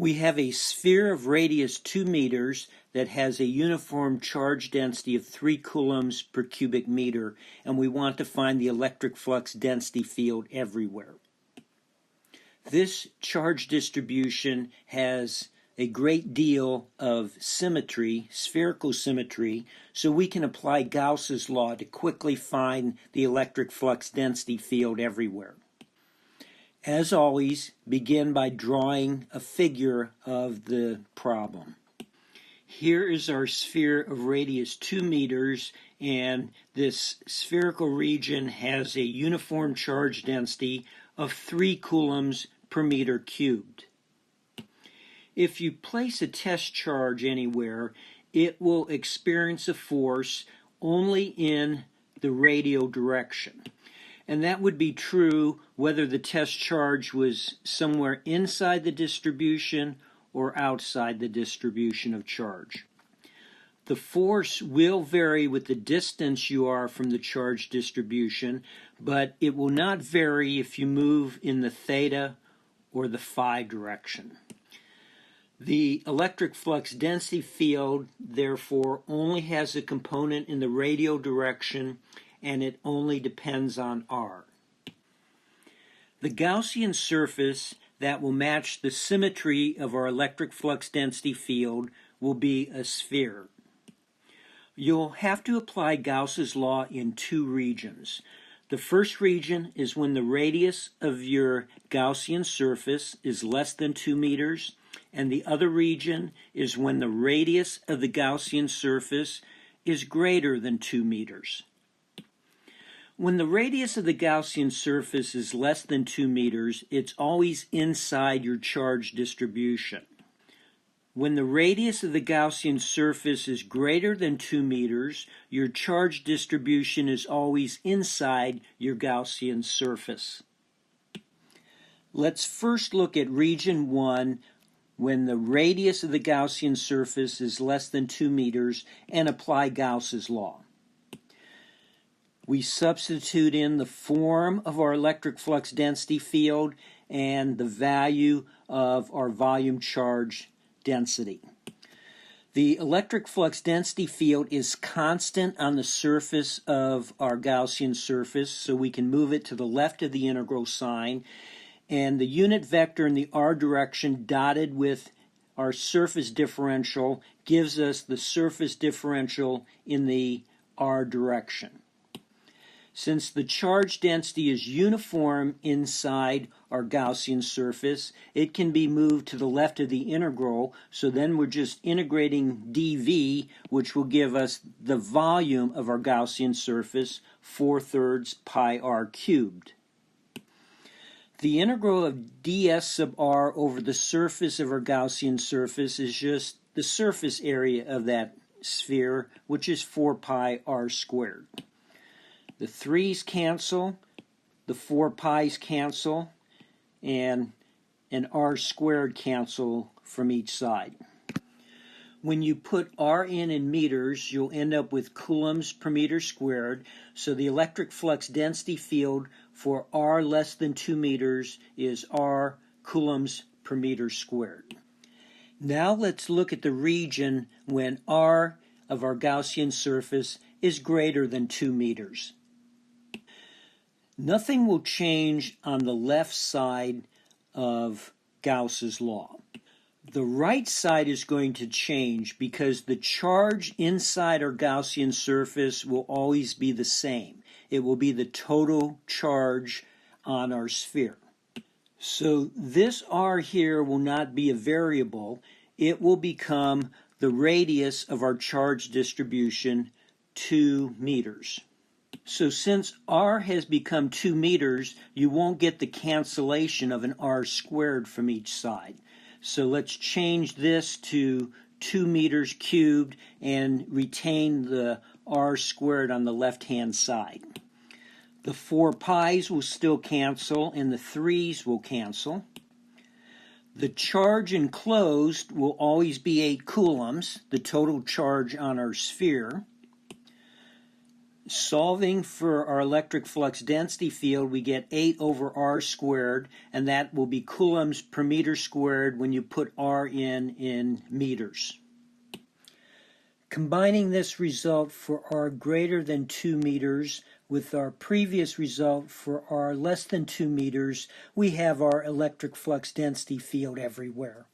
We have a sphere of radius 2 meters that has a uniform charge density of 3 coulombs per cubic meter, and we want to find the electric flux density field everywhere. This charge distribution has a great deal of symmetry, spherical symmetry, so we can apply Gauss's law to quickly find the electric flux density field everywhere. As always, begin by drawing a figure of the problem. Here is our sphere of radius 2 meters, and this spherical region has a uniform charge density of 3 coulombs per meter cubed. If you place a test charge anywhere, it will experience a force only in the radial direction. And that would be true whether the test charge was somewhere inside the distribution or outside the distribution of charge. The force will vary with the distance you are from the charge distribution, but it will not vary if you move in the theta or the phi direction. The electric flux density field, therefore, only has a component in the radial direction, and it only depends on R. The Gaussian surface that will match the symmetry of our electric flux density field will be a sphere. You'll have to apply Gauss's law in two regions. The first region is when the radius of your Gaussian surface is less than 2 meters, and the other region is when the radius of the Gaussian surface is greater than 2 meters. When the radius of the Gaussian surface is less than 2 meters, it's always inside your charge distribution. When the radius of the Gaussian surface is greater than 2 meters, your charge distribution is always inside your Gaussian surface. Let's first look at region 1 when the radius of the Gaussian surface is less than 2 meters and apply Gauss's law. We substitute in the form of our electric flux density field and the value of our volume charge density. The electric flux density field is constant on the surface of our Gaussian surface, so we can move it to the left of the integral sign, and the unit vector in the r direction dotted with our surface differential gives us the surface differential in the r direction. Since the charge density is uniform inside our Gaussian surface, it can be moved to the left of the integral, so then we're just integrating dv, which will give us the volume of our Gaussian surface, 4/3 pi r cubed. The integral of ds sub r over the surface of our Gaussian surface is just the surface area of that sphere, which is 4 pi r squared. The 3's cancel, the 4 pi's cancel, and an r squared cancel from each side. When you put r in meters, you'll end up with coulombs per meter squared, so the electric flux density field for r less than 2 meters is r coulombs per meter squared. Now let's look at the region when r of our Gaussian surface is greater than 2 meters. Nothing will change on the left side of Gauss's law. The right side is going to change because the charge inside our Gaussian surface will always be the same. It will be the total charge on our sphere. So this r here will not be a variable. It will become the radius of our charge distribution, 2 meters. So since r has become 2 meters, you won't get the cancellation of an r squared from each side. So let's change this to 2 meters cubed and retain the r squared on the left-hand side. The 4 pi's will still cancel and the 3's will cancel. The charge enclosed will always be 8 coulombs, the total charge on our sphere. Solving for our electric flux density field, we get 8 over r squared, and that will be coulombs per meter squared when you put r in meters. Combining this result for r greater than 2 meters with our previous result for r less than 2 meters, we have our electric flux density field everywhere.